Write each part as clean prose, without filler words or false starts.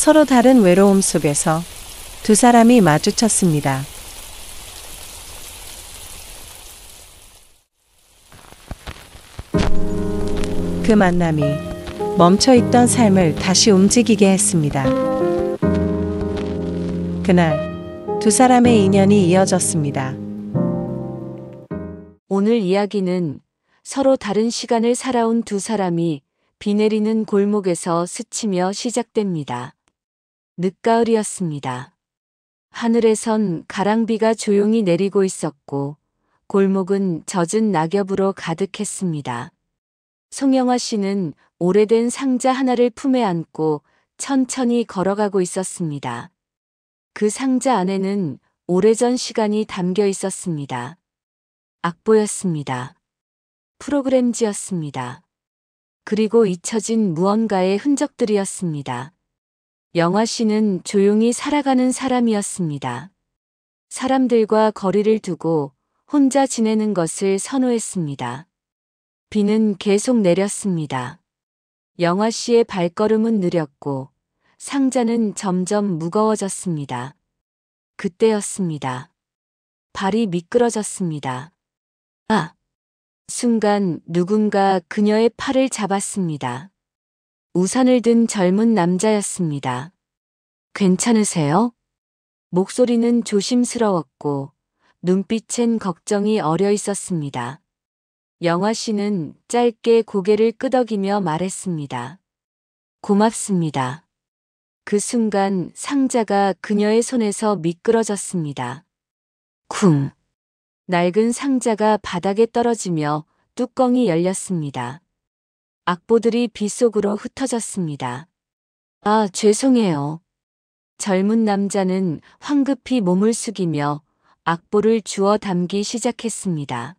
서로 다른 외로움 속에서 두 사람이 마주쳤습니다. 그 만남이 멈춰있던 삶을 다시 움직이게 했습니다. 그날 두 사람의 인연이 이어졌습니다. 오늘 이야기는 서로 다른 시간을 살아온 두 사람이 비 내리는 골목에서 스치며 시작됩니다. 늦가을이었습니다. 하늘에선 가랑비가 조용히 내리고 있었고 골목은 젖은 낙엽으로 가득했습니다. 송영화 씨는 오래된 상자 하나를 품에 안고 천천히 걸어가고 있었습니다. 그 상자 안에는 오래전 시간이 담겨 있었습니다. 악보였습니다. 프로그램지였습니다. 그리고 잊혀진 무언가의 흔적들이었습니다. 영화 씨는 조용히 살아가는 사람이었습니다. 사람들과 거리를 두고 혼자 지내는 것을 선호했습니다. 비는 계속 내렸습니다. 영화 씨의 발걸음은 느렸고 상자는 점점 무거워졌습니다. 그때였습니다. 발이 미끄러졌습니다. 아! 순간 누군가 그녀의 팔을 잡았습니다. 우산을 든 젊은 남자였습니다. 괜찮으세요? 목소리는 조심스러웠고 눈빛엔 걱정이 어려 있었습니다. 영화 씨는 짧게 고개를 끄덕이며 말했습니다. 고맙습니다. 그 순간 상자가 그녀의 손에서 미끄러졌습니다. 쿵! 낡은 상자가 바닥에 떨어지며 뚜껑이 열렸습니다. 악보들이 빗속으로 흩어졌습니다. 아, 죄송해요. 젊은 남자는 황급히 몸을 숙이며 악보를 주워 담기 시작했습니다.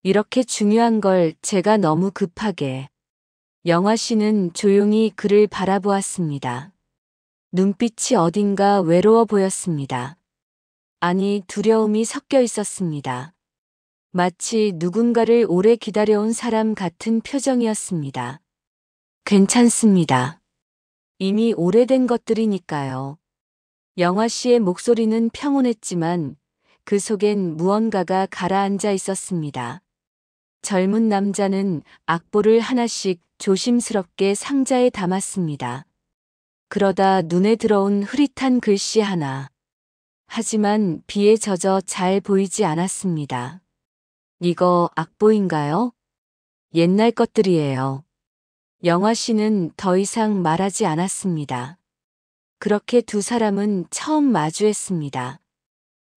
이렇게 중요한 걸 제가 너무 급하게. 영화 씨는 조용히 그를 바라보았습니다. 눈빛이 어딘가 외로워 보였습니다. 아니, 두려움이 섞여 있었습니다. 마치 누군가를 오래 기다려온 사람 같은 표정이었습니다. 괜찮습니다. 이미 오래된 것들이니까요. 영화 씨의 목소리는 평온했지만 그 속엔 무언가가 가라앉아 있었습니다. 젊은 남자는 악보를 하나씩 조심스럽게 상자에 담았습니다. 그러다 눈에 들어온 흐릿한 글씨 하나. 하지만 비에 젖어 잘 보이지 않았습니다. 이거 악보인가요? 옛날 것들이에요. 영화 씨는 더 이상 말하지 않았습니다. 그렇게 두 사람은 처음 마주했습니다.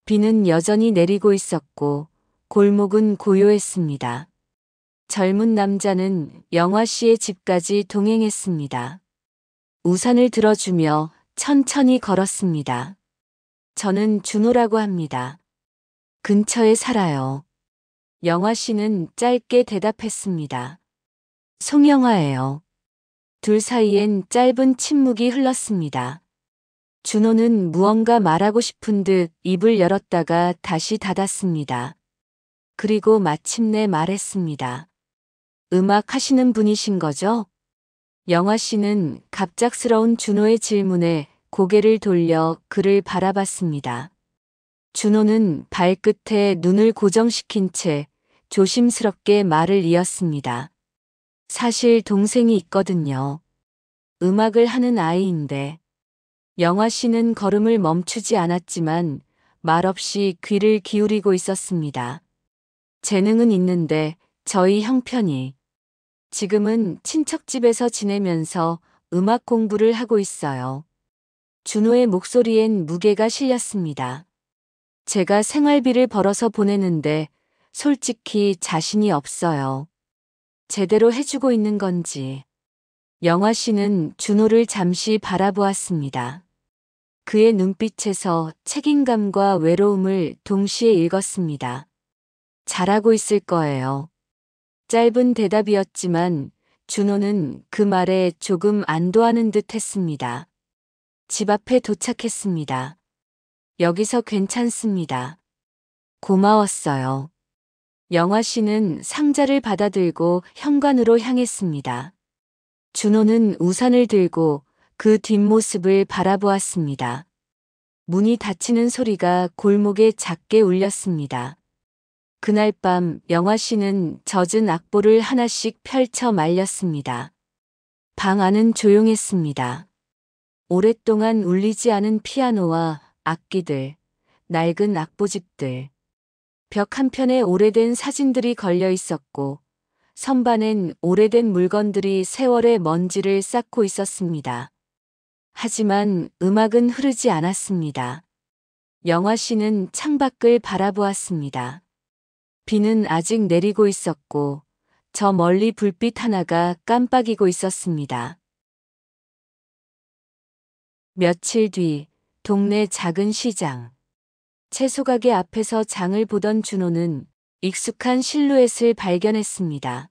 비는 여전히 내리고 있었고 골목은 고요했습니다. 젊은 남자는 영화 씨의 집까지 동행했습니다. 우산을 들어주며 천천히 걸었습니다. 저는 준호라고 합니다. 근처에 살아요. 영화 씨는 짧게 대답했습니다. 송영화예요. 둘 사이엔 짧은 침묵이 흘렀습니다. 준호는 무언가 말하고 싶은 듯 입을 열었다가 다시 닫았습니다. 그리고 마침내 말했습니다. 음악 하시는 분이신 거죠? 영화 씨는 갑작스러운 준호의 질문에 고개를 돌려 그를 바라봤습니다. 준호는 발끝에 눈을 고정시킨 채 조심스럽게 말을 이었습니다. 사실 동생이 있거든요. 음악을 하는 아이인데. 영화 씨는 걸음을 멈추지 않았지만 말없이 귀를 기울이고 있었습니다. 재능은 있는데 저희 형편이. 지금은 친척집에서 지내면서 음악 공부를 하고 있어요. 준호의 목소리엔 무게가 실렸습니다. 제가 생활비를 벌어서 보내는데 솔직히 자신이 없어요. 제대로 해주고 있는 건지. 영화 씨는 준호를 잠시 바라보았습니다. 그의 눈빛에서 책임감과 외로움을 동시에 읽었습니다. 잘하고 있을 거예요. 짧은 대답이었지만 준호는 그 말에 조금 안도하는 듯 했습니다. 집 앞에 도착했습니다. 여기서 괜찮습니다. 고마웠어요. 영화 씨는 상자를 받아들고 현관으로 향했습니다. 준호는 우산을 들고 그 뒷모습을 바라보았습니다. 문이 닫히는 소리가 골목에 작게 울렸습니다. 그날 밤 영화 씨는 젖은 악보를 하나씩 펼쳐 말렸습니다. 방 안은 조용했습니다. 오랫동안 울리지 않은 피아노와 악기들, 낡은 악보집들, 벽 한편에 오래된 사진들이 걸려 있었고 선반엔 오래된 물건들이 세월의 먼지를 쌓고 있었습니다. 하지만 음악은 흐르지 않았습니다. 영화 씨는 창밖을 바라보았습니다. 비는 아직 내리고 있었고 저 멀리 불빛 하나가 깜빡이고 있었습니다. 며칠 뒤 동네 작은 시장. 채소가게 앞에서 장을 보던 준호는 익숙한 실루엣을 발견했습니다.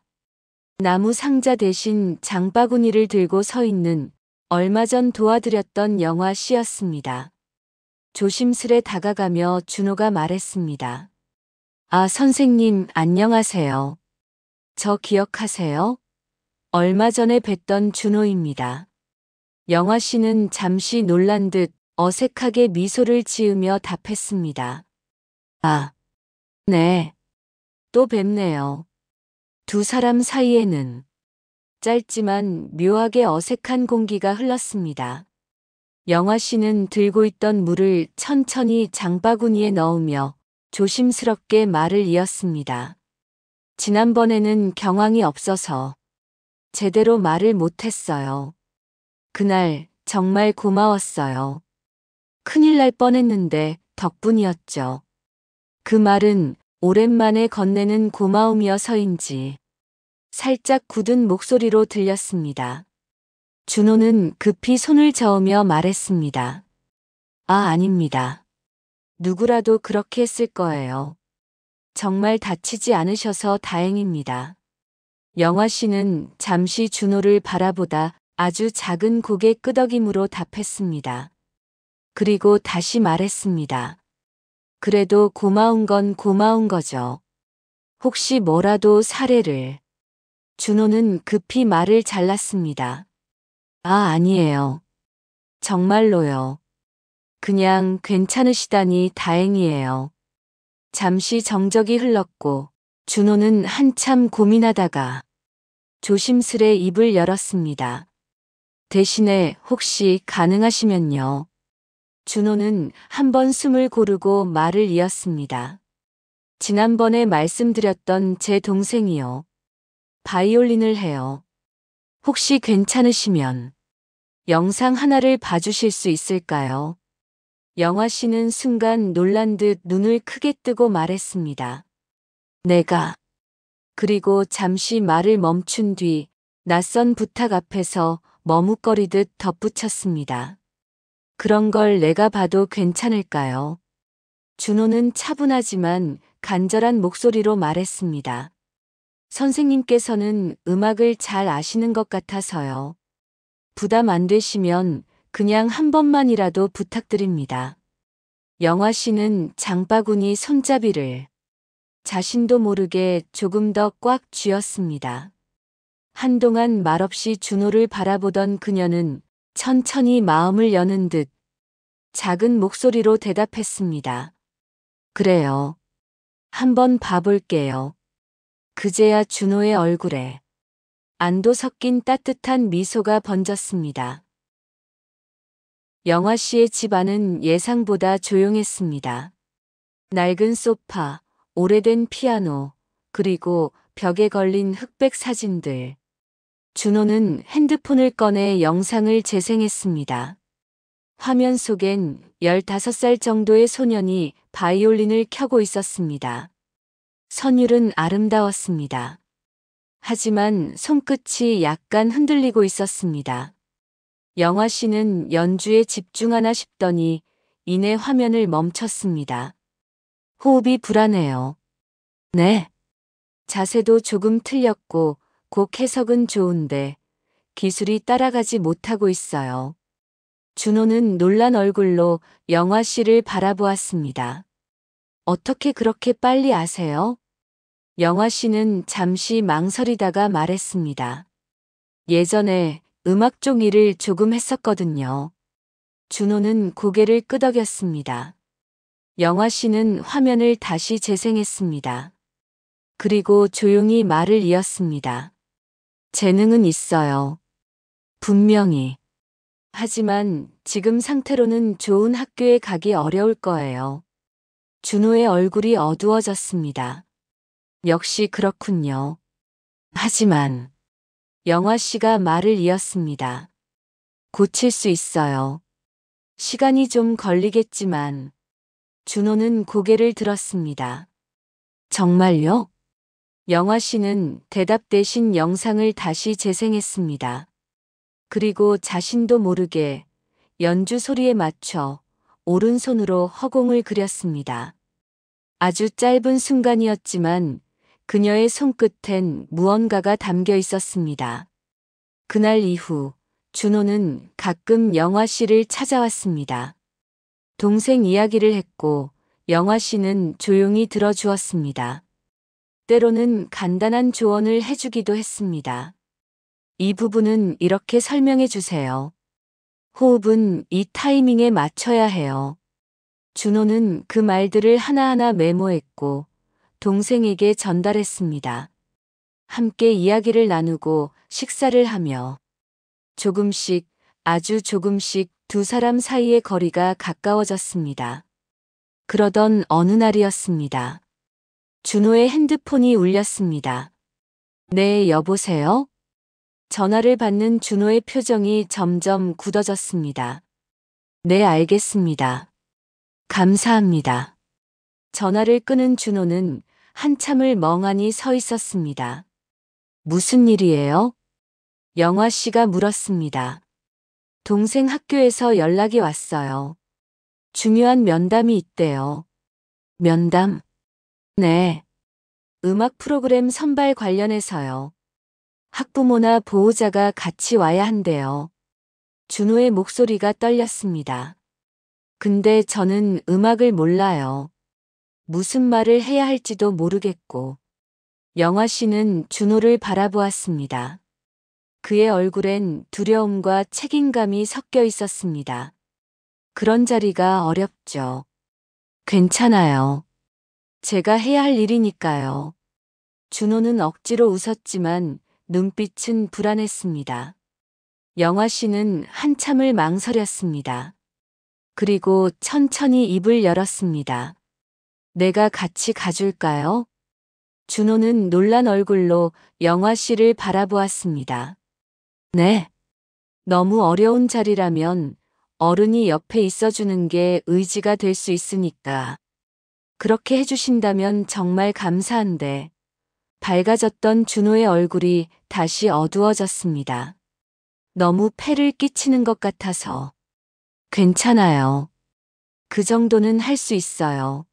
나무 상자 대신 장바구니를 들고 서 있는 얼마 전 도와드렸던 영화 씨였습니다. 조심스레 다가가며 준호가 말했습니다. 아, 선생님, 안녕하세요. 저 기억하세요? 얼마 전에 뵀던 준호입니다. 영화 씨는 잠시 놀란 듯 어색하게 미소를 지으며 답했습니다. 아, 네. 또 뵙네요. 두 사람 사이에는 짧지만 묘하게 어색한 공기가 흘렀습니다. 영화 씨는 들고 있던 물을 천천히 장바구니에 넣으며 조심스럽게 말을 이었습니다. 지난번에는 경황이 없어서 제대로 말을 못했어요. 그날 정말 고마웠어요. 큰일 날 뻔했는데 덕분이었죠. 그 말은 오랜만에 건네는 고마움이어서인지 살짝 굳은 목소리로 들렸습니다. 준호는 급히 손을 저으며 말했습니다. 아, 아닙니다. 누구라도 그렇게 했을 거예요. 정말 다치지 않으셔서 다행입니다. 영화 씨는 잠시 준호를 바라보다 아주 작은 고개 끄덕임으로 답했습니다. 그리고 다시 말했습니다. 그래도 고마운 건 고마운 거죠. 혹시 뭐라도 사례를. 준호는 급히 말을 잘랐습니다. 아, 아니에요. 정말로요. 그냥 괜찮으시다니 다행이에요. 잠시 정적이 흘렀고 준호는 한참 고민하다가 조심스레 입을 열었습니다. 대신에 혹시 가능하시면요. 준호는 한번 숨을 고르고 말을 이었습니다. 지난번에 말씀드렸던 제 동생이요. 바이올린을 해요. 혹시 괜찮으시면 영상 하나를 봐주실 수 있을까요? 영화 씨는 순간 놀란 듯 눈을 크게 뜨고 말했습니다. 내가. 그리고 잠시 말을 멈춘 뒤 낯선 부탁 앞에서 머뭇거리듯 덧붙였습니다. 그런 걸 내가 봐도 괜찮을까요? 준호는 차분하지만 간절한 목소리로 말했습니다. 선생님께서는 음악을 잘 아시는 것 같아서요. 부담 안 되시면 그냥 한 번만이라도 부탁드립니다. 영화 씨는 장바구니 손잡이를 자신도 모르게 조금 더 꽉 쥐었습니다. 한동안 말없이 준호를 바라보던 그녀는 천천히 마음을 여는 듯 작은 목소리로 대답했습니다. 그래요. 한번 봐볼게요. 그제야 준호의 얼굴에 안도 섞인 따뜻한 미소가 번졌습니다. 영화 씨의 집 안은 예상보다 조용했습니다. 낡은 소파, 오래된 피아노, 그리고 벽에 걸린 흑백 사진들. 준호는 핸드폰을 꺼내 영상을 재생했습니다. 화면 속엔 15살 정도의 소년이 바이올린을 켜고 있었습니다. 선율은 아름다웠습니다. 하지만 손끝이 약간 흔들리고 있었습니다. 영화 씨는 연주에 집중하나 싶더니 이내 화면을 멈췄습니다. 호흡이 불안해요. 네. 자세도 조금 틀렸고 곡 해석은 좋은데 기술이 따라가지 못하고 있어요. 준호는 놀란 얼굴로 영화 씨를 바라보았습니다. 어떻게 그렇게 빨리 아세요? 영화 씨는 잠시 망설이다가 말했습니다. 예전에 음악 종이를 조금 했었거든요. 준호는 고개를 끄덕였습니다. 영화 씨는 화면을 다시 재생했습니다. 그리고 조용히 말을 이었습니다. 재능은 있어요. 분명히. 하지만 지금 상태로는 좋은 학교에 가기 어려울 거예요. 준호의 얼굴이 어두워졌습니다. 역시 그렇군요. 하지만 영화 씨가 말을 이었습니다. 고칠 수 있어요. 시간이 좀 걸리겠지만 준호는 고개를 들었습니다. 정말요? 영화 씨는 대답 대신 영상을 다시 재생했습니다. 그리고 자신도 모르게 연주 소리에 맞춰 오른손으로 허공을 그렸습니다. 아주 짧은 순간이었지만 그녀의 손끝엔 무언가가 담겨 있었습니다. 그날 이후 준호는 가끔 영화 씨를 찾아왔습니다. 동생 이야기를 했고 영화 씨는 조용히 들어주었습니다. 때로는 간단한 조언을 해주기도 했습니다. 이 부분은 이렇게 설명해 주세요. 호흡은 이 타이밍에 맞춰야 해요. 준호는 그 말들을 하나하나 메모했고 동생에게 전달했습니다. 함께 이야기를 나누고 식사를 하며 조금씩, 아주 조금씩 두 사람 사이의 거리가 가까워졌습니다. 그러던 어느 날이었습니다. 준호의 핸드폰이 울렸습니다. 네, 여보세요? 전화를 받는 준호의 표정이 점점 굳어졌습니다. 네, 알겠습니다. 감사합니다. 전화를 끄는 준호는 한참을 멍하니 서 있었습니다. 무슨 일이에요? 영화 씨가 물었습니다. 동생 학교에서 연락이 왔어요. 중요한 면담이 있대요. 면담? 네. 음악 프로그램 선발 관련해서요. 학부모나 보호자가 같이 와야 한대요. 준호의 목소리가 떨렸습니다. 근데 저는 음악을 몰라요. 무슨 말을 해야 할지도 모르겠고. 영화 씨는 준호를 바라보았습니다. 그의 얼굴엔 두려움과 책임감이 섞여 있었습니다. 그런 자리가 어렵죠. 괜찮아요. 제가 해야 할 일이니까요. 준호는 억지로 웃었지만 눈빛은 불안했습니다. 영화 씨는 한참을 망설였습니다. 그리고 천천히 입을 열었습니다. 내가 같이 가줄까요? 준호는 놀란 얼굴로 영화 씨를 바라보았습니다. 네. 너무 어려운 자리라면 어른이 옆에 있어주는 게 의지가 될 수 있으니까. 그렇게 해주신다면 정말 감사한데. 밝아졌던 준호의 얼굴이 다시 어두워졌습니다. 너무 폐를 끼치는 것 같아서. 괜찮아요. 그 정도는 할 수 있어요.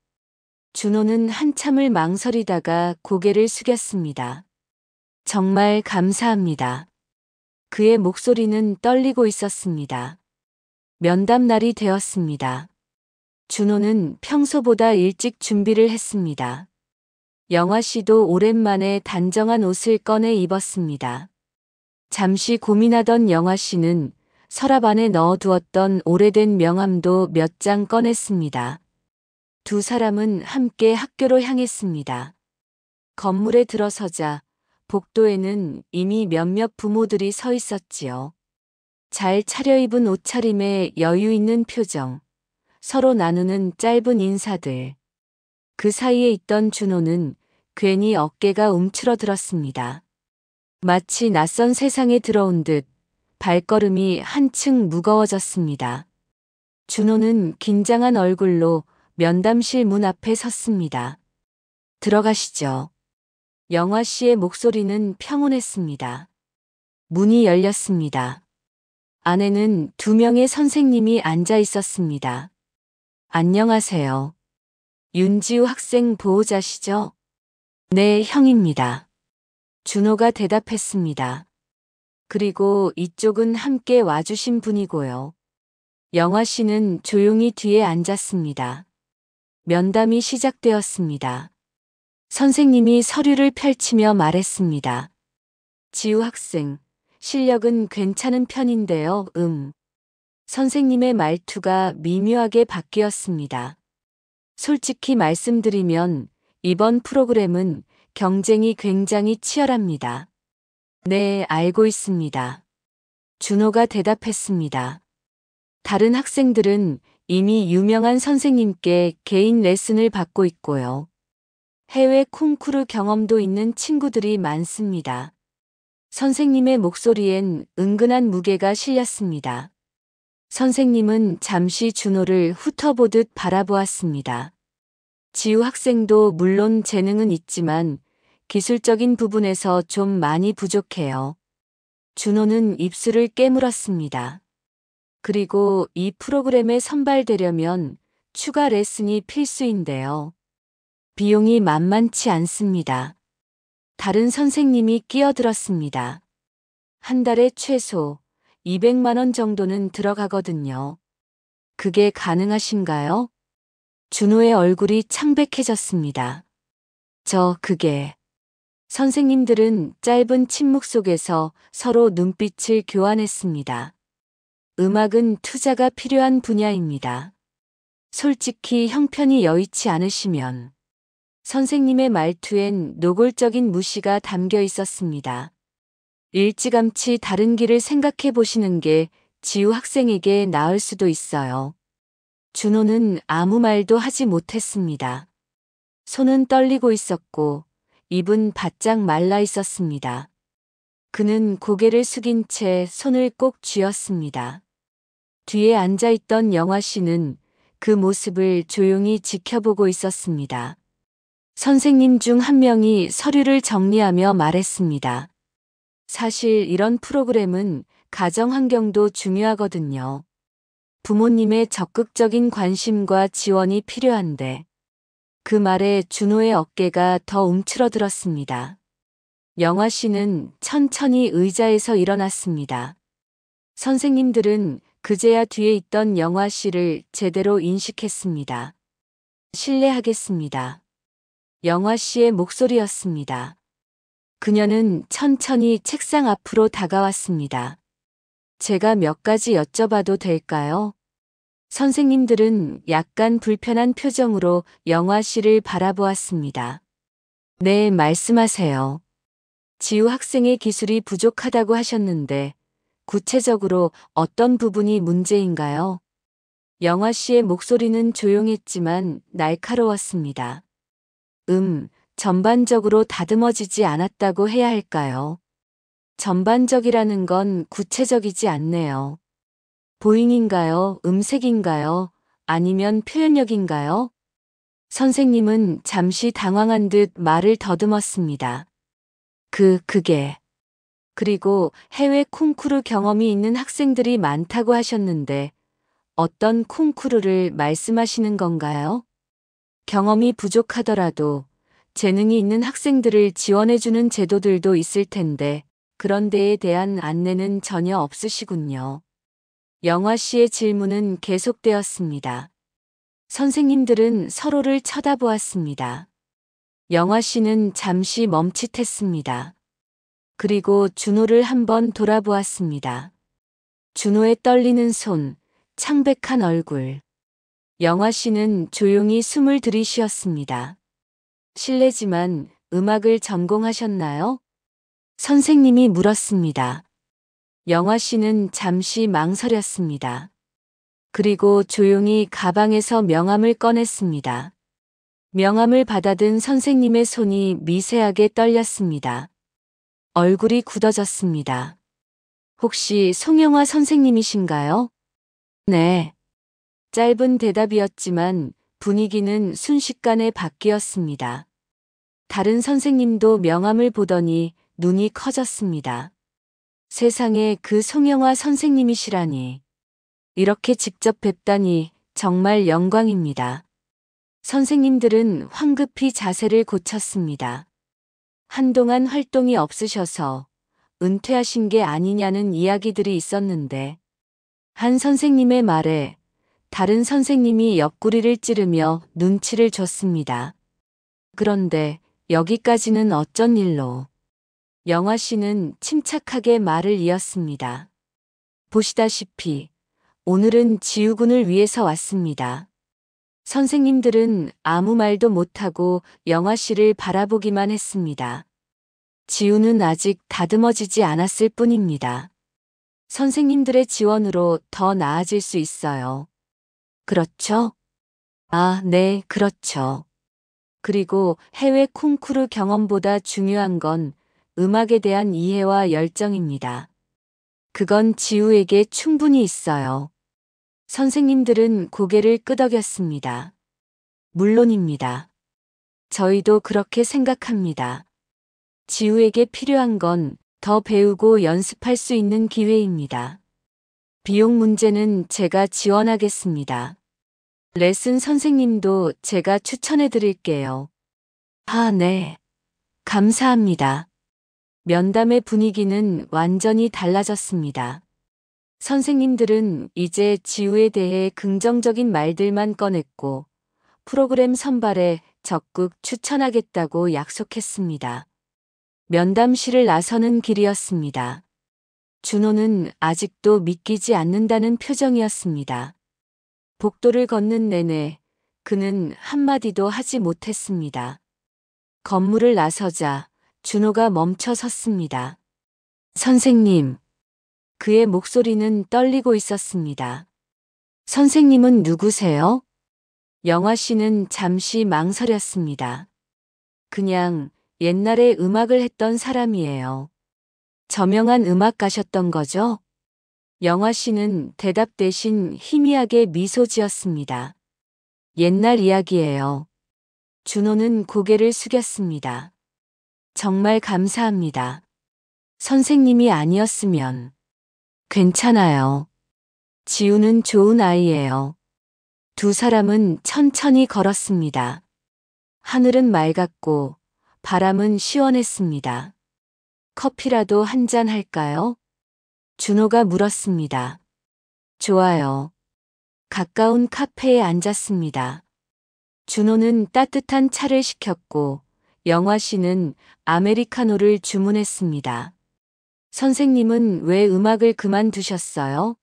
준호는 한참을 망설이다가 고개를 숙였습니다. 정말 감사합니다. 그의 목소리는 떨리고 있었습니다. 면담 날이 되었습니다. 준호는 평소보다 일찍 준비를 했습니다. 영화 씨도 오랜만에 단정한 옷을 꺼내 입었습니다. 잠시 고민하던 영화 씨는 서랍 안에 넣어두었던 오래된 명함도 몇 장 꺼냈습니다. 두 사람은 함께 학교로 향했습니다. 건물에 들어서자 복도에는 이미 몇몇 부모들이 서 있었지요. 잘 차려입은 옷차림에 여유 있는 표정, 서로 나누는 짧은 인사들. 그 사이에 있던 준호는 괜히 어깨가 움츠러들었습니다. 마치 낯선 세상에 들어온 듯 발걸음이 한층 무거워졌습니다. 준호는 긴장한 얼굴로 면담실 문 앞에 섰습니다. 들어가시죠. 영화 씨의 목소리는 평온했습니다. 문이 열렸습니다. 안에는 두 명의 선생님이 앉아 있었습니다. 안녕하세요. 윤지우 학생 보호자시죠? 네, 형입니다. 준호가 대답했습니다. 그리고 이쪽은 함께 와주신 분이고요. 영화 씨는 조용히 뒤에 앉았습니다. 면담이 시작되었습니다. 선생님이 서류를 펼치며 말했습니다. 지우 학생, 실력은 괜찮은 편인데요. 선생님의 말투가 미묘하게 바뀌었습니다. 솔직히 말씀드리면 이번 프로그램은 경쟁이 굉장히 치열합니다. 네, 알고 있습니다. 준호가 대답했습니다. 다른 학생들은 이미 유명한 선생님께 개인 레슨을 받고 있고요. 해외 콩쿠르 경험도 있는 친구들이 많습니다. 선생님의 목소리엔 은근한 무게가 실렸습니다. 선생님은 잠시 준호를 훑어보듯 바라보았습니다. 지우 학생도 물론 재능은 있지만 기술적인 부분에서 좀 많이 부족해요. 준호는 입술을 깨물었습니다. 그리고 이 프로그램에 선발되려면 추가 레슨이 필수인데요. 비용이 만만치 않습니다. 다른 선생님이 끼어들었습니다. 한 달에 최소 200만 원 정도는 들어가거든요. 그게 가능하신가요? 준호의 얼굴이 창백해졌습니다. 그게. 선생님들은 짧은 침묵 속에서 서로 눈빛을 교환했습니다. 음악은 투자가 필요한 분야입니다. 솔직히 형편이 여의치 않으시면. 선생님의 말투엔 노골적인 무시가 담겨 있었습니다. 일찌감치 다른 길을 생각해 보시는 게 지우 학생에게 나을 수도 있어요. 준호는 아무 말도 하지 못했습니다. 손은 떨리고 있었고 입은 바짝 말라 있었습니다. 그는 고개를 숙인 채 손을 꼭 쥐었습니다. 뒤에 앉아있던 영화 씨는 그 모습을 조용히 지켜보고 있었습니다. 선생님 중 한 명이 서류를 정리하며 말했습니다. 사실 이런 프로그램은 가정 환경도 중요하거든요. 부모님의 적극적인 관심과 지원이 필요한데. 그 말에 준호의 어깨가 더 움츠러들었습니다. 영화 씨는 천천히 의자에서 일어났습니다. 선생님들은 그제야 뒤에 있던 영화 씨를 제대로 인식했습니다. 실례하겠습니다. 영화 씨의 목소리였습니다. 그녀는 천천히 책상 앞으로 다가왔습니다. 제가 몇 가지 여쭤봐도 될까요? 선생님들은 약간 불편한 표정으로 영화 씨를 바라보았습니다. 네, 말씀하세요. 지우 학생의 기술이 부족하다고 하셨는데 구체적으로 어떤 부분이 문제인가요? 영화 씨의 목소리는 조용했지만 날카로웠습니다. 전반적으로 다듬어지지 않았다고 해야 할까요? 전반적이라는 건 구체적이지 않네요. 보잉인가요? 음색인가요? 아니면 표현력인가요? 선생님은 잠시 당황한 듯 말을 더듬었습니다. 그게. 그리고 해외 콩쿠르 경험이 있는 학생들이 많다고 하셨는데 어떤 콩쿠르를 말씀하시는 건가요? 경험이 부족하더라도 재능이 있는 학생들을 지원해주는 제도들도 있을 텐데 그런 데에 대한 안내는 전혀 없으시군요. 영화 씨의 질문은 계속되었습니다. 선생님들은 서로를 쳐다보았습니다. 영화 씨는 잠시 멈칫했습니다. 그리고 준호를 한번 돌아보았습니다. 준호의 떨리는 손, 창백한 얼굴. 영화 씨는 조용히 숨을 들이쉬었습니다. 실례지만 음악을 전공하셨나요? 선생님이 물었습니다. 영화 씨는 잠시 망설였습니다. 그리고 조용히 가방에서 명함을 꺼냈습니다. 명함을 받아든 선생님의 손이 미세하게 떨렸습니다. 얼굴이 굳어졌습니다. 혹시 송영화 선생님이신가요? 네. 짧은 대답이었지만 분위기는 순식간에 바뀌었습니다. 다른 선생님도 명함을 보더니 눈이 커졌습니다. 세상에 그 송영화 선생님이시라니. 이렇게 직접 뵙다니 정말 영광입니다. 선생님들은 황급히 자세를 고쳤습니다. 한동안 활동이 없으셔서 은퇴하신 게 아니냐는 이야기들이 있었는데 한 선생님의 말에 다른 선생님이 옆구리를 찌르며 눈치를 줬습니다. 그런데 여기까지는 어쩐 일로? 영화 씨는 침착하게 말을 이었습니다. 보시다시피 오늘은 지우군을 위해서 왔습니다. 선생님들은 아무 말도 못하고 영화 씨를 바라보기만 했습니다. 지우는 아직 다듬어지지 않았을 뿐입니다. 선생님들의 지원으로 더 나아질 수 있어요. 그렇죠? 아, 네, 그렇죠. 그리고 해외 콩쿠르 경험보다 중요한 건 음악에 대한 이해와 열정입니다. 그건 지우에게 충분히 있어요. 선생님들은 고개를 끄덕였습니다. 물론입니다. 저희도 그렇게 생각합니다. 지우에게 필요한 건 더 배우고 연습할 수 있는 기회입니다. 비용 문제는 제가 지원하겠습니다. 레슨 선생님도 제가 추천해 드릴게요. 아, 네. 감사합니다. 면담의 분위기는 완전히 달라졌습니다. 선생님들은 이제 지우에 대해 긍정적인 말들만 꺼냈고 프로그램 선발에 적극 추천하겠다고 약속했습니다. 면담실을 나서는 길이었습니다. 준호는 아직도 믿기지 않는다는 표정이었습니다. 복도를 걷는 내내 그는 한마디도 하지 못했습니다. 건물을 나서자 준호가 멈춰 섰습니다. 선생님. 그의 목소리는 떨리고 있었습니다. 선생님은 누구세요? 영화 씨는 잠시 망설였습니다. 그냥 옛날에 음악을 했던 사람이에요. 저명한 음악가셨던 거죠? 영화 씨는 대답 대신 희미하게 미소 지었습니다. 옛날 이야기예요. 준호는 고개를 숙였습니다. 정말 감사합니다. 선생님이 아니었으면. 괜찮아요. 지우는 좋은 아이예요. 두 사람은 천천히 걸었습니다. 하늘은 맑았고 바람은 시원했습니다. 커피라도 한 잔 할까요? 준호가 물었습니다. 좋아요. 가까운 카페에 앉았습니다. 준호는 따뜻한 차를 시켰고 영화 씨는 아메리카노를 주문했습니다. 선생님은 왜 음악을 그만두셨어요?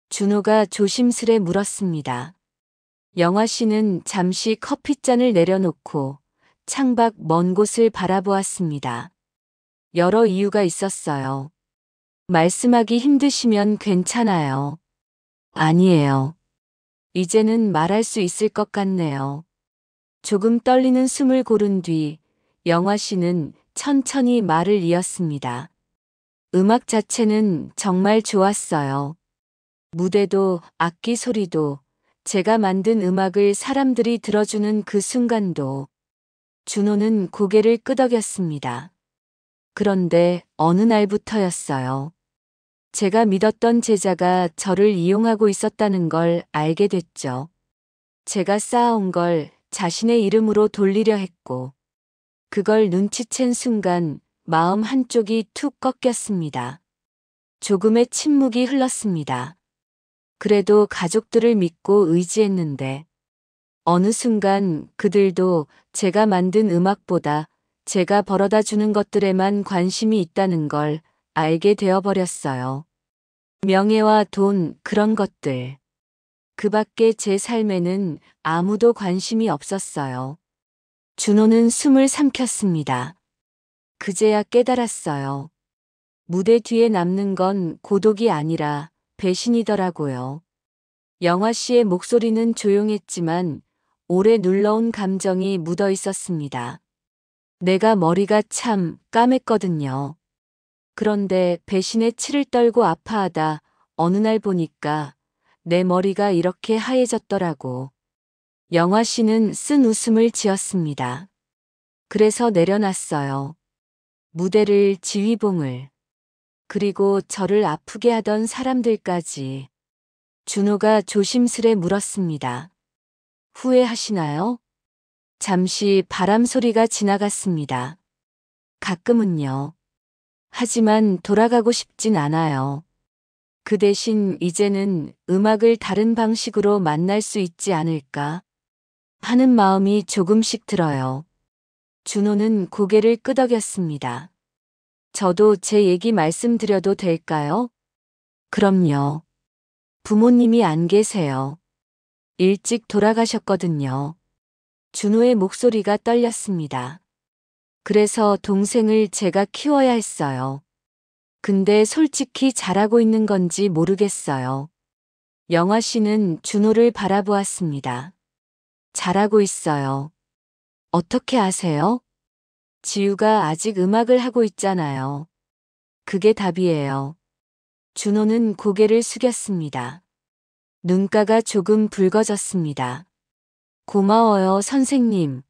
준호가 조심스레 물었습니다. 영화 씨는 잠시 커피잔을 내려놓고 창밖 먼 곳을 바라보았습니다. 여러 이유가 있었어요. 말씀하기 힘드시면 괜찮아요. 아니에요. 이제는 말할 수 있을 것 같네요. 조금 떨리는 숨을 고른 뒤 영화 씨는 천천히 말을 이었습니다. 음악 자체는 정말 좋았어요. 무대도 악기 소리도 제가 만든 음악을 사람들이 들어주는 그 순간도. 준호는 고개를 끄덕였습니다. 그런데 어느 날부터였어요. 제가 믿었던 제자가 저를 이용하고 있었다는 걸 알게 됐죠. 제가 쌓아온 걸 자신의 이름으로 돌리려 했고, 그걸 눈치챈 순간 마음 한쪽이 툭 꺾였습니다. 조금의 침묵이 흘렀습니다. 그래도 가족들을 믿고 의지했는데, 어느 순간 그들도 제가 만든 음악보다 제가 벌어다 주는 것들에만 관심이 있다는 걸 알게 되어버렸어요. 명예와 돈, 그런 것들. 그 밖에 제 삶에는 아무도 관심이 없었어요. 준호는 숨을 삼켰습니다. 그제야 깨달았어요. 무대 뒤에 남는 건 고독이 아니라 배신이더라고요. 영화 씨의 목소리는 조용했지만 오래 눌러온 감정이 묻어 있었습니다. 내가 머리가 참 까맸거든요. 그런데 배신의 치를 떨고 아파하다 어느 날 보니까 내 머리가 이렇게 하얘졌더라고. 영화 씨는 쓴 웃음을 지었습니다. 그래서 내려놨어요. 무대를, 지휘봉을. 그리고 저를 아프게 하던 사람들까지. 준호가 조심스레 물었습니다. 후회하시나요? 잠시 바람 소리가 지나갔습니다. 가끔은요. 하지만 돌아가고 싶진 않아요. 그 대신 이제는 음악을 다른 방식으로 만날 수 있지 않을까 하는 마음이 조금씩 들어요. 준호는 고개를 끄덕였습니다. 저도 제 얘기 말씀드려도 될까요? 그럼요. 부모님이 안 계세요. 일찍 돌아가셨거든요. 준호의 목소리가 떨렸습니다. 그래서 동생을 제가 키워야 했어요. 근데 솔직히 잘하고 있는 건지 모르겠어요. 영화 씨는 준호를 바라보았습니다. 잘하고 있어요. 어떻게 아세요? 지우가 아직 음악을 하고 있잖아요. 그게 답이에요. 준호는 고개를 숙였습니다. 눈가가 조금 붉어졌습니다. 고마워요, 선생님.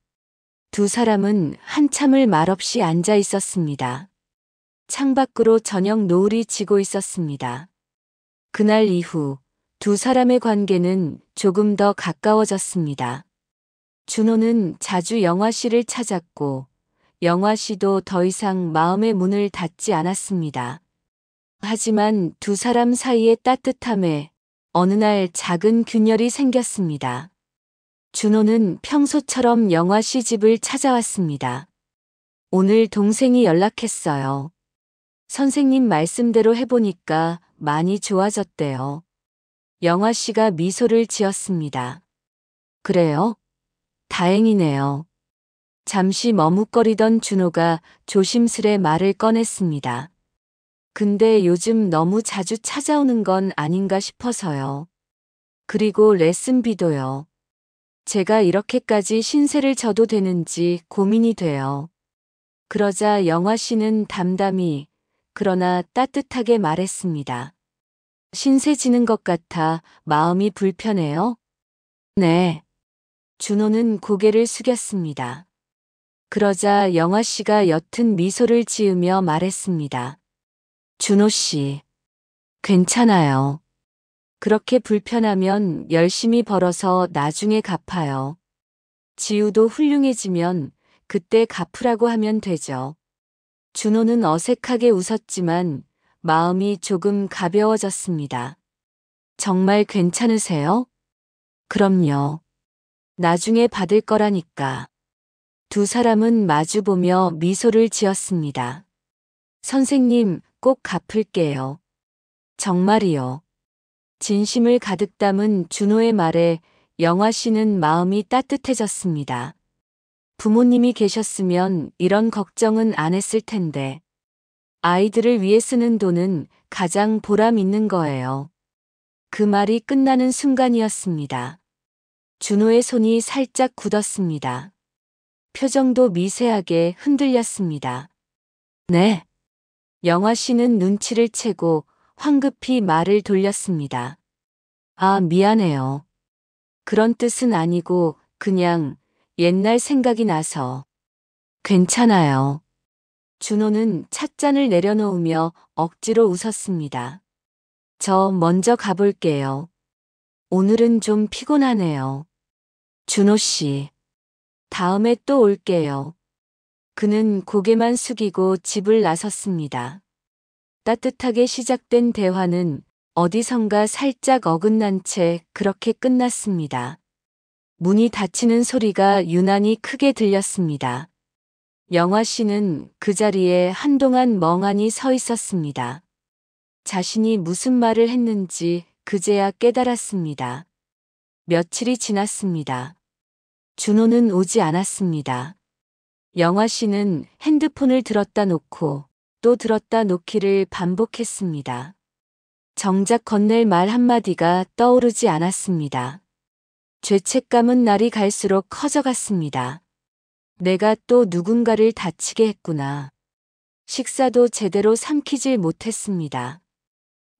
두 사람은 한참을 말없이 앉아 있었습니다. 창밖으로 저녁 노을이 지고 있었습니다. 그날 이후 두 사람의 관계는 조금 더 가까워졌습니다. 준호는 자주 영화 씨를 찾았고 영화 씨도 더 이상 마음의 문을 닫지 않았습니다. 하지만 두 사람 사이의 따뜻함에 어느 날 작은 균열이 생겼습니다. 준호는 평소처럼 영화 씨 집을 찾아왔습니다. 오늘 동생이 연락했어요. 선생님 말씀대로 해보니까 많이 좋아졌대요. 영화 씨가 미소를 지었습니다. 그래요? 다행이네요. 잠시 머뭇거리던 준호가 조심스레 말을 꺼냈습니다. 근데 요즘 너무 자주 찾아오는 건 아닌가 싶어서요. 그리고 레슨비도요. 제가 이렇게까지 신세를 져도 되는지 고민이 돼요. 그러자 영화 씨는 담담히 그러나 따뜻하게 말했습니다. 신세 지는 것 같아 마음이 불편해요? 네. 준호는 고개를 숙였습니다. 그러자 영화 씨가 옅은 미소를 지으며 말했습니다. 준호 씨, 괜찮아요. 그렇게 불편하면 열심히 벌어서 나중에 갚아요. 지우도 훌륭해지면 그때 갚으라고 하면 되죠. 준호는 어색하게 웃었지만 마음이 조금 가벼워졌습니다. 정말 괜찮으세요? 그럼요. 나중에 받을 거라니까. 두 사람은 마주보며 미소를 지었습니다. 선생님, 꼭 갚을게요. 정말이요. 진심을 가득 담은 준호의 말에 영화 씨는 마음이 따뜻해졌습니다. 부모님이 계셨으면 이런 걱정은 안 했을 텐데. 아이들을 위해 쓰는 돈은 가장 보람 있는 거예요. 그 말이 끝나는 순간이었습니다. 준호의 손이 살짝 굳었습니다. 표정도 미세하게 흔들렸습니다. 네. 영화 씨는 눈치를 채고 황급히 말을 돌렸습니다. 아, 미안해요. 그런 뜻은 아니고 그냥 옛날 생각이 나서. 괜찮아요. 준호는 찻잔을 내려놓으며 억지로 웃었습니다. 저 먼저 가볼게요. 오늘은 좀 피곤하네요. 준호 씨. 다음에 또 올게요. 그는 고개만 숙이고 집을 나섰습니다. 따뜻하게 시작된 대화는 어디선가 살짝 어긋난 채 그렇게 끝났습니다. 문이 닫히는 소리가 유난히 크게 들렸습니다. 영화 씨는 그 자리에 한동안 멍하니 서 있었습니다. 자신이 무슨 말을 했는지 그제야 깨달았습니다. 며칠이 지났습니다. 준호는 오지 않았습니다. 영화 씨는 핸드폰을 들었다 놓고 또 들었다 놓기를 반복했습니다. 정작 건넬 말 한마디가 떠오르지 않았습니다. 죄책감은 날이 갈수록 커져갔습니다. 내가 또 누군가를 다치게 했구나. 식사도 제대로 삼키질 못했습니다.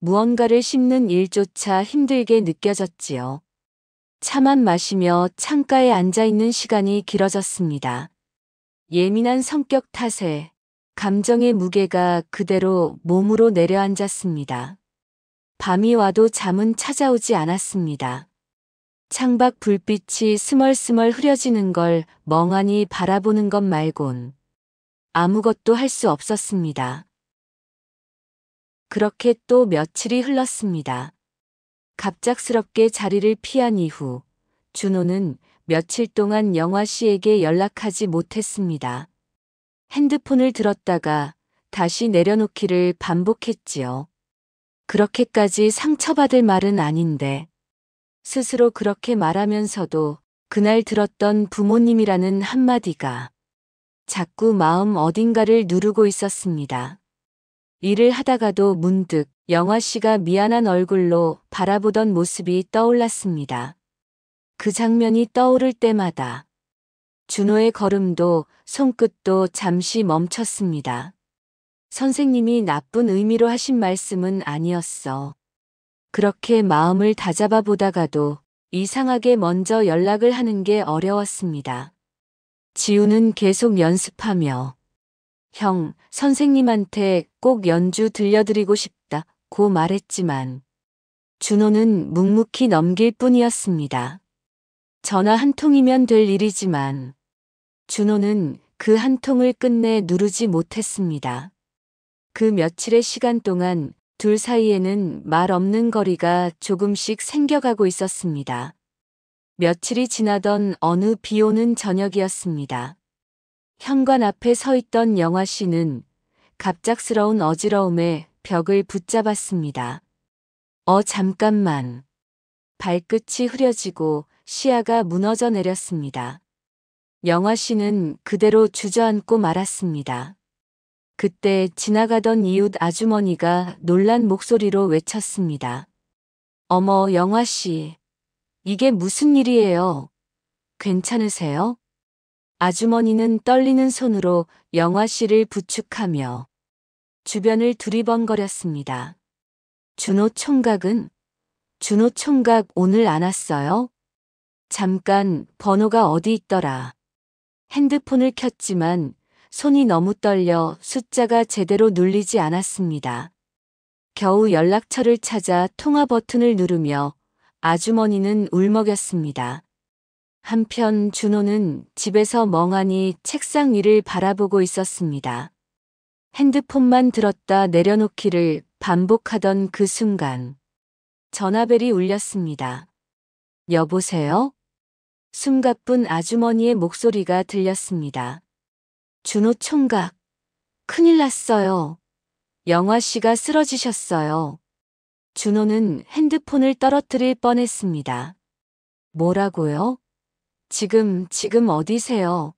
무언가를 씹는 일조차 힘들게 느껴졌지요. 차만 마시며 창가에 앉아 있는 시간이 길어졌습니다. 예민한 성격 탓에 감정의 무게가 그대로 몸으로 내려앉았습니다. 밤이 와도 잠은 찾아오지 않았습니다. 창밖 불빛이 스멀스멀 흐려지는 걸 멍하니 바라보는 것 말곤 아무것도 할 수 없었습니다. 그렇게 또 며칠이 흘렀습니다. 갑작스럽게 자리를 피한 이후 준호는 며칠 동안 영화 씨에게 연락하지 못했습니다. 핸드폰을 들었다가 다시 내려놓기를 반복했지요. 그렇게까지 상처받을 말은 아닌데. 스스로 그렇게 말하면서도 그날 들었던 부모님이라는 한마디가 자꾸 마음 어딘가를 누르고 있었습니다. 일을 하다가도 문득 영화 씨가 미안한 얼굴로 바라보던 모습이 떠올랐습니다. 그 장면이 떠오를 때마다 준호의 걸음도 손끝도 잠시 멈췄습니다. 선생님이 나쁜 의미로 하신 말씀은 아니었어. 그렇게 마음을 다잡아 보다가도 이상하게 먼저 연락을 하는 게 어려웠습니다. 지우는 계속 연습하며 형, 선생님한테 꼭 연주 들려드리고 싶다고 말했지만 준호는 묵묵히 넘길 뿐이었습니다. 전화 한 통이면 될 일이지만 준호는 그 한 통을 끝내 누르지 못했습니다. 그 며칠의 시간 동안 둘 사이에는 말 없는 거리가 조금씩 생겨가고 있었습니다. 며칠이 지나던 어느 비 오는 저녁이었습니다. 현관 앞에 서 있던 영화 씨는 갑작스러운 어지러움에 벽을 붙잡았습니다. 잠깐만. 발끝이 흐려지고 시야가 무너져 내렸습니다. 영화 씨는 그대로 주저앉고 말았습니다. 그때 지나가던 이웃 아주머니가 놀란 목소리로 외쳤습니다. 어머, 영화 씨. 이게 무슨 일이에요? 괜찮으세요? 아주머니는 떨리는 손으로 영화 씨를 부축하며 주변을 두리번거렸습니다. 준호 총각은? 준호 총각 오늘 안 왔어요? 잠깐, 번호가 어디 있더라. 핸드폰을 켰지만 손이 너무 떨려 숫자가 제대로 눌리지 않았습니다. 겨우 연락처를 찾아 통화 버튼을 누르며 아주머니는 울먹였습니다. 한편 준호는 집에서 멍하니 책상 위를 바라보고 있었습니다. 핸드폰만 들었다 내려놓기를 반복하던 그 순간 전화벨이 울렸습니다. 여보세요? 숨가쁜 아주머니의 목소리가 들렸습니다. 준호 총각, 큰일 났어요. 영화 씨가 쓰러지셨어요. 준호는 핸드폰을 떨어뜨릴 뻔했습니다. 뭐라고요? 지금 어디세요?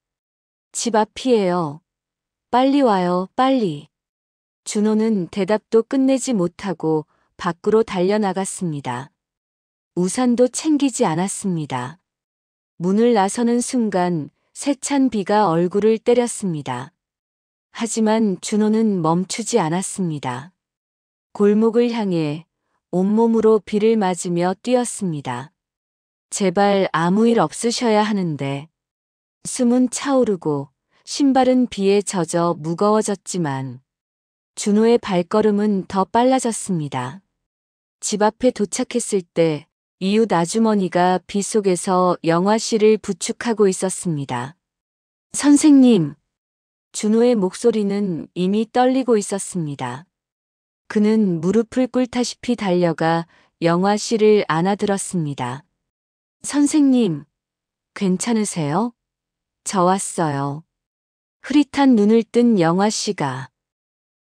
집 앞이에요. 빨리 와요, 빨리. 준호는 대답도 끝내지 못하고 밖으로 달려나갔습니다. 우산도 챙기지 않았습니다. 문을 나서는 순간 세찬 비가 얼굴을 때렸습니다. 하지만 준호는 멈추지 않았습니다. 골목을 향해 온몸으로 비를 맞으며 뛰었습니다. 제발 아무 일 없으셔야 하는데. 숨은 차오르고 신발은 비에 젖어 무거워졌지만 준호의 발걸음은 더 빨라졌습니다. 집 앞에 도착했을 때 이웃 아주머니가 비 속에서 영화 씨를 부축하고 있었습니다. 선생님! 준호의 목소리는 이미 떨리고 있었습니다. 그는 무릎을 꿇다시피 달려가 영화 씨를 안아들었습니다. 선생님, 괜찮으세요? 저 왔어요. 흐릿한 눈을 뜬 영화 씨가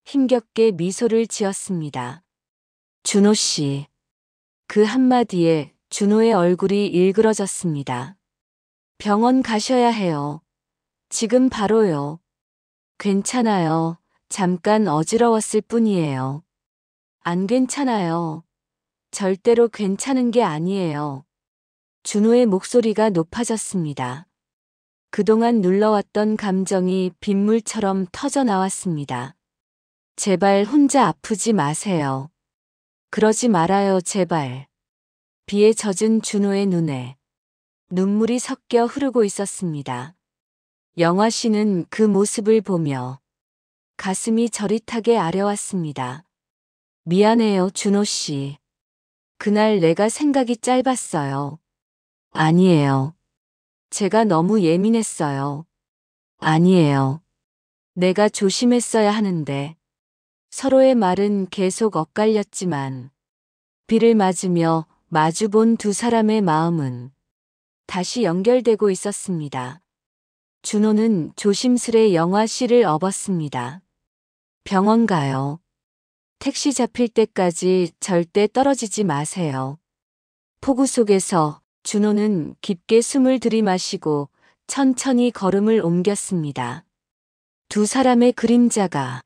힘겹게 미소를 지었습니다. 준호 씨. 그 한마디에 준호의 얼굴이 일그러졌습니다. 병원 가셔야 해요. 지금 바로요. 괜찮아요. 잠깐 어지러웠을 뿐이에요. 안 괜찮아요. 절대로 괜찮은 게 아니에요. 준호의 목소리가 높아졌습니다. 그동안 눌러왔던 감정이 빗물처럼 터져 나왔습니다. 제발 혼자 아프지 마세요. 그러지 말아요, 제발. 비에 젖은 준호의 눈에 눈물이 섞여 흐르고 있었습니다. 영화 씨는 그 모습을 보며 가슴이 저릿하게 아려왔습니다. 미안해요, 준호 씨. 그날 내가 생각이 짧았어요. 아니에요. 제가 너무 예민했어요. 아니에요. 내가 조심했어야 하는데. 서로의 말은 계속 엇갈렸지만 비를 맞으며 마주본 두 사람의 마음은 다시 연결되고 있었습니다. 준호는 조심스레 영화 씨를 업었습니다. 병원 가요. 택시 잡힐 때까지 절대 떨어지지 마세요. 폭우 속에서 준호는 깊게 숨을 들이마시고 천천히 걸음을 옮겼습니다. 두 사람의 그림자가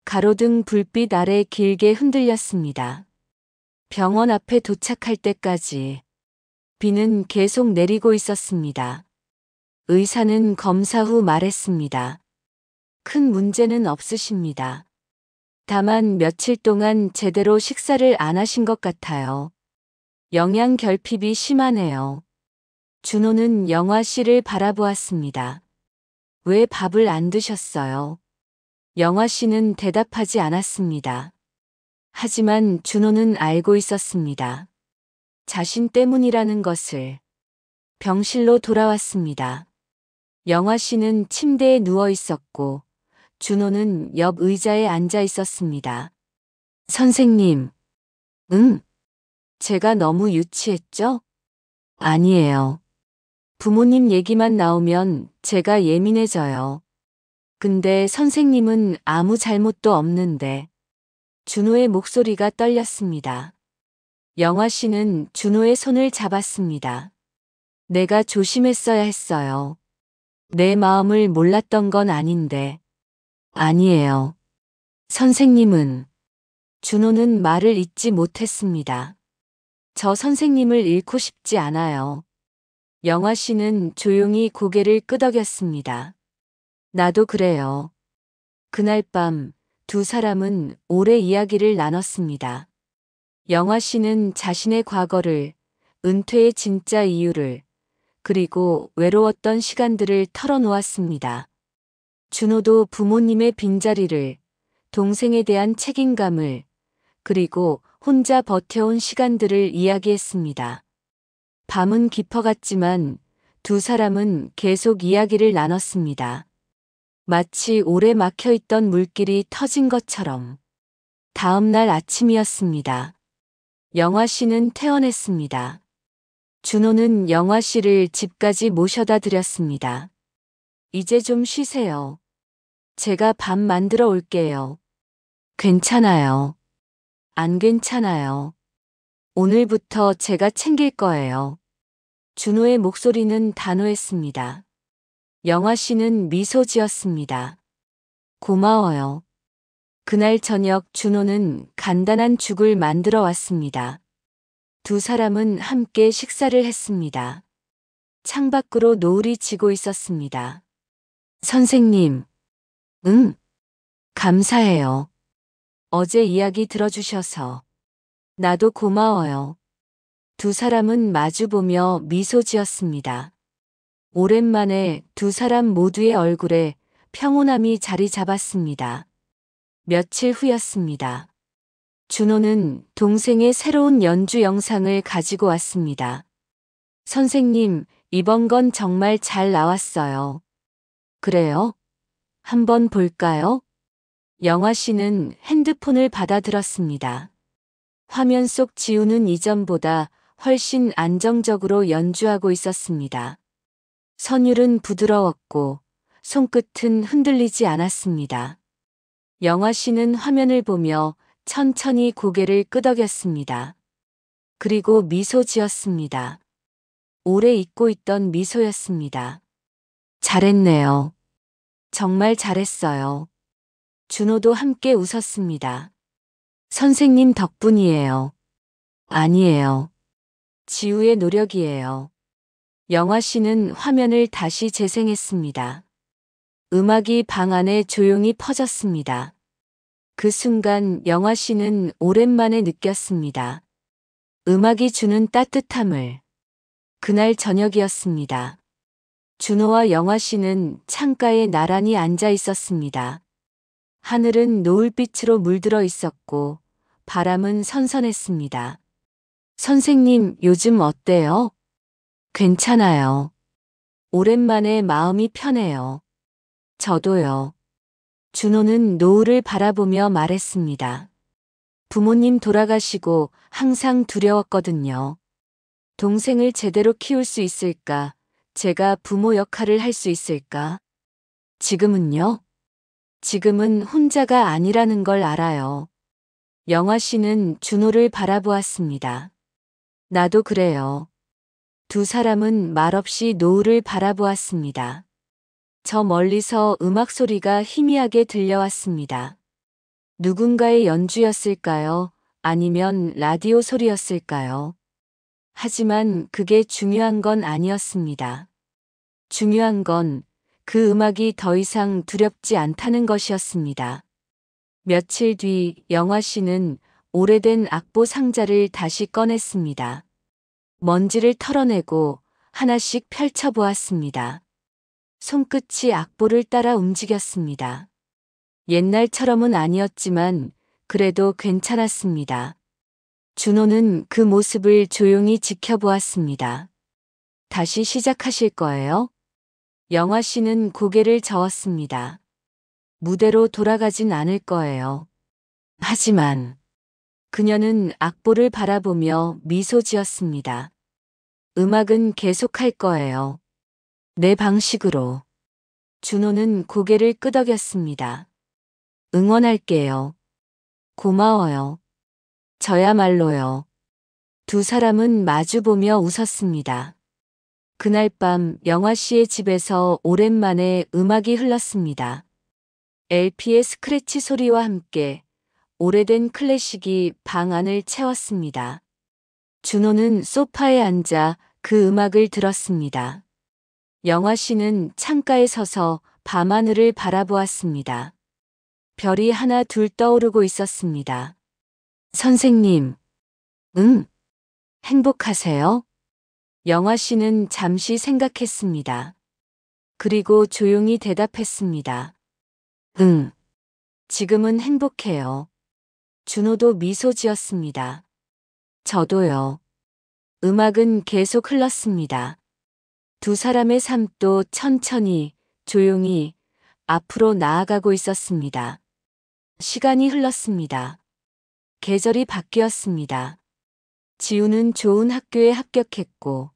가로등 불빛 아래 길게 흔들렸습니다. 병원 앞에 도착할 때까지 비는 계속 내리고 있었습니다. 의사는 검사 후 말했습니다. 큰 문제는 없으십니다. 다만 며칠 동안 제대로 식사를 안 하신 것 같아요. 영양 결핍이 심하네요. 준호는 영화 씨를 바라보았습니다. 왜 밥을 안 드셨어요? 영화 씨는 대답하지 않았습니다. 하지만 준호는 알고 있었습니다. 자신 때문이라는 것을. 병실로 돌아왔습니다. 영화 씨는 침대에 누워 있었고 준호는 옆 의자에 앉아 있었습니다. 선생님. 응? 제가 너무 유치했죠? 아니에요. 부모님 얘기만 나오면 제가 예민해져요. 근데 선생님은 아무 잘못도 없는데. 준호의 목소리가 떨렸습니다. 영화 씨는 준호의 손을 잡았습니다. 내가 조심했어야 했어요. 내 마음을 몰랐던 건 아닌데. 아니에요. 선생님은. 준호는 말을 잇지 못했습니다. 저 선생님을 잃고 싶지 않아요. 영화 씨는 조용히 고개를 끄덕였습니다. 나도 그래요. 그날 밤 두 사람은 오래 이야기를 나눴습니다. 영화 씨는 자신의 과거를, 은퇴의 진짜 이유를, 그리고 외로웠던 시간들을 털어놓았습니다. 준호도 부모님의 빈자리를, 동생에 대한 책임감을, 그리고 혼자 버텨온 시간들을 이야기했습니다. 밤은 깊어갔지만 두 사람은 계속 이야기를 나눴습니다. 마치 오래 막혀있던 물길이 터진 것처럼. 다음 날 아침이었습니다. 영화 씨는 퇴원했습니다. 준호는 영화 씨를 집까지 모셔다 드렸습니다. 이제 좀 쉬세요. 제가 밥 만들어 올게요. 괜찮아요. 안 괜찮아요. 오늘부터 제가 챙길 거예요. 준호의 목소리는 단호했습니다. 영화 씨는 미소 지었습니다. 고마워요. 그날 저녁 준호는 간단한 죽을 만들어 왔습니다. 두 사람은 함께 식사를 했습니다. 창밖으로 노을이 지고 있었습니다. 선생님. 응. 감사해요. 어제 이야기 들어주셔서. 나도 고마워요. 두 사람은 마주보며 미소 지었습니다. 오랜만에 두 사람 모두의 얼굴에 평온함이 자리 잡았습니다. 며칠 후였습니다. 준호는 동생의 새로운 연주 영상을 가지고 왔습니다. 선생님, 이번 건 정말 잘 나왔어요. 그래요? 한번 볼까요? 영화 씨는 핸드폰을 받아들었습니다. 화면 속 지우는 이전보다 훨씬 안정적으로 연주하고 있었습니다. 선율은 부드러웠고 손끝은 흔들리지 않았습니다. 영화 씨는 화면을 보며 천천히 고개를 끄덕였습니다. 그리고 미소 지었습니다. 오래 잊고 있던 미소였습니다. 잘했네요. 정말 잘했어요. 준호도 함께 웃었습니다. 선생님 덕분이에요. 아니에요. 지우의 노력이에요. 영화 씨는 화면을 다시 재생했습니다. 음악이 방 안에 조용히 퍼졌습니다. 그 순간 영화 씨는 오랜만에 느꼈습니다. 음악이 주는 따뜻함을. 그날 저녁이었습니다. 준호와 영화 씨는 창가에 나란히 앉아 있었습니다. 하늘은 노을빛으로 물들어 있었고 바람은 선선했습니다. 선생님, 요즘 어때요? 괜찮아요. 오랜만에 마음이 편해요. 저도요. 준호는 노을을 바라보며 말했습니다. 부모님 돌아가시고 항상 두려웠거든요. 동생을 제대로 키울 수 있을까? 제가 부모 역할을 할 수 있을까? 지금은요? 지금은 혼자가 아니라는 걸 알아요. 영화 씨는 준호를 바라보았습니다. 나도 그래요. 두 사람은 말없이 노을을 바라보았습니다. 저 멀리서 음악 소리가 희미하게 들려왔습니다. 누군가의 연주였을까요? 아니면 라디오 소리였을까요? 하지만 그게 중요한 건 아니었습니다. 중요한 건 그 음악이 더 이상 두렵지 않다는 것이었습니다. 며칠 뒤 영화 씨는 오래된 악보 상자를 다시 꺼냈습니다. 먼지를 털어내고 하나씩 펼쳐보았습니다. 손끝이 악보를 따라 움직였습니다. 옛날처럼은 아니었지만 그래도 괜찮았습니다. 준호는 그 모습을 조용히 지켜보았습니다. 다시 시작하실 거예요? 영화 씨는 고개를 저었습니다. 무대로 돌아가진 않을 거예요. 하지만 그녀는 악보를 바라보며 미소 지었습니다. 음악은 계속할 거예요. 내 방식으로. 준호는 고개를 끄덕였습니다. 응원할게요. 고마워요. 저야말로요. 두 사람은 마주보며 웃었습니다. 그날 밤 영화 씨의 집에서 오랜만에 음악이 흘렀습니다. LP의 스크래치 소리와 함께 오래된 클래식이 방 안을 채웠습니다. 준호는 소파에 앉아 그 음악을 들었습니다. 영화 씨는 창가에 서서 밤하늘을 바라보았습니다. 별이 하나 둘 떠오르고 있었습니다. 선생님, 응? 행복하세요? 영화 씨는 잠시 생각했습니다. 그리고 조용히 대답했습니다. 응. 지금은 행복해요. 준호도 미소 지었습니다. 저도요. 음악은 계속 흘렀습니다. 두 사람의 삶도 천천히, 조용히 앞으로 나아가고 있었습니다. 시간이 흘렀습니다. 계절이 바뀌었습니다. 지우는 좋은 학교에 합격했고,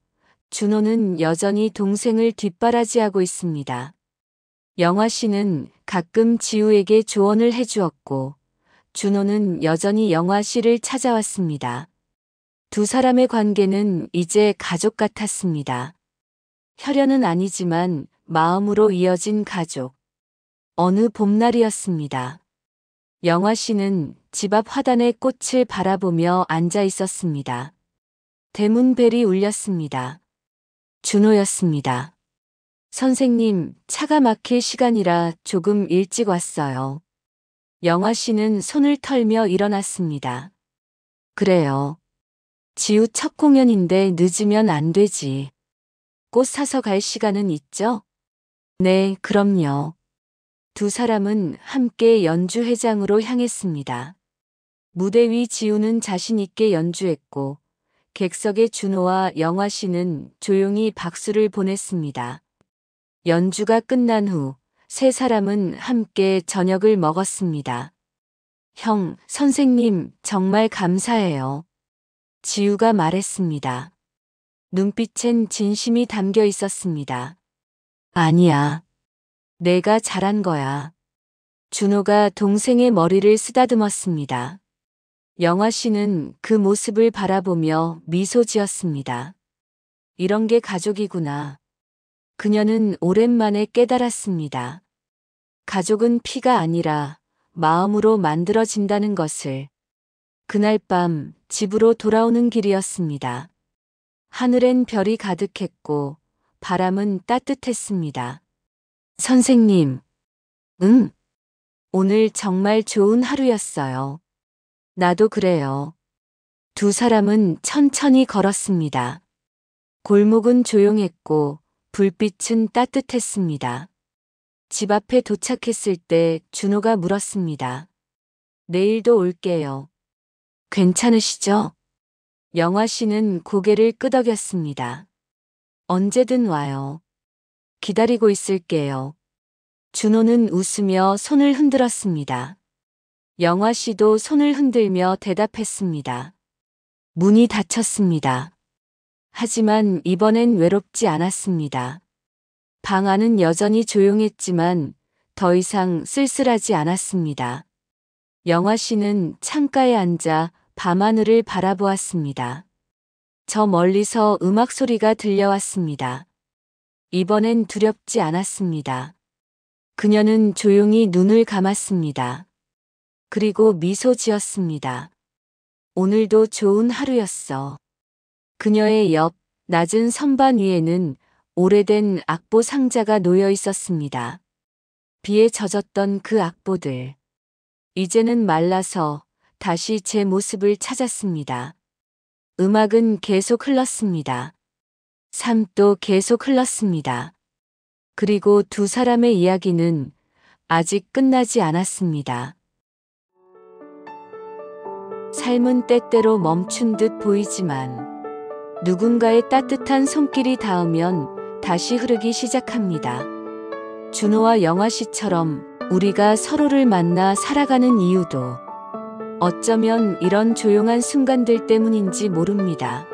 준호는 여전히 동생을 뒷바라지하고 있습니다. 영화 씨는 가끔 지우에게 조언을 해주었고, 준호는 여전히 영화 씨를 찾아왔습니다. 두 사람의 관계는 이제 가족 같았습니다. 혈연은 아니지만 마음으로 이어진 가족. 어느 봄날이었습니다. 영화 씨는 집 앞 화단의 꽃을 바라보며 앉아 있었습니다. 대문벨이 울렸습니다. 준호였습니다. 선생님, 차가 막힐 시간이라 조금 일찍 왔어요. 영화 씨는 손을 털며 일어났습니다. 그래요. 지우 첫 공연인데 늦으면 안 되지. 꽃 사서 갈 시간은 있죠? 네, 그럼요. 두 사람은 함께 연주회장으로 향했습니다. 무대 위 지우는 자신 있게 연주했고, 객석의 준호와 영화 씨는 조용히 박수를 보냈습니다. 연주가 끝난 후 세 사람은 함께 저녁을 먹었습니다. 형, 선생님, 정말 감사해요. 지우가 말했습니다. 눈빛엔 진심이 담겨 있었습니다. 아니야. 내가 잘한 거야. 준호가 동생의 머리를 쓰다듬었습니다. 영화 씨는 그 모습을 바라보며 미소 지었습니다. 이런 게 가족이구나. 그녀는 오랜만에 깨달았습니다. 가족은 피가 아니라 마음으로 만들어진다는 것을. 그날 밤 집으로 돌아오는 길이었습니다. 하늘엔 별이 가득했고 바람은 따뜻했습니다. 선생님, 응? 오늘 정말 좋은 하루였어요. 나도 그래요. 두 사람은 천천히 걸었습니다. 골목은 조용했고 불빛은 따뜻했습니다. 집 앞에 도착했을 때 준호가 물었습니다. 내일도 올게요. 괜찮으시죠? 영화 씨는 고개를 끄덕였습니다. 언제든 와요. 기다리고 있을게요. 준호는 웃으며 손을 흔들었습니다. 영화 씨도 손을 흔들며 대답했습니다. 문이 닫혔습니다. 하지만 이번엔 외롭지 않았습니다. 방 안은 여전히 조용했지만 더 이상 쓸쓸하지 않았습니다. 영화 씨는 창가에 앉아 밤하늘을 바라보았습니다. 저 멀리서 음악 소리가 들려왔습니다. 이번엔 두렵지 않았습니다. 그녀는 조용히 눈을 감았습니다. 그리고 미소 지었습니다. 오늘도 좋은 하루였어. 그녀의 옆 낮은 선반 위에는 오래된 악보 상자가 놓여 있었습니다. 비에 젖었던 그 악보들. 이제는 말라서 다시 제 모습을 찾았습니다. 음악은 계속 흘렀습니다. 삶도 계속 흘렀습니다. 그리고 두 사람의 이야기는 아직 끝나지 않았습니다. 삶은 때때로 멈춘 듯 보이지만 누군가의 따뜻한 손길이 닿으면 다시 흐르기 시작합니다. 준호와 영화 씨처럼 우리가 서로를 만나 살아가는 이유도 어쩌면 이런 조용한 순간들 때문인지 모릅니다.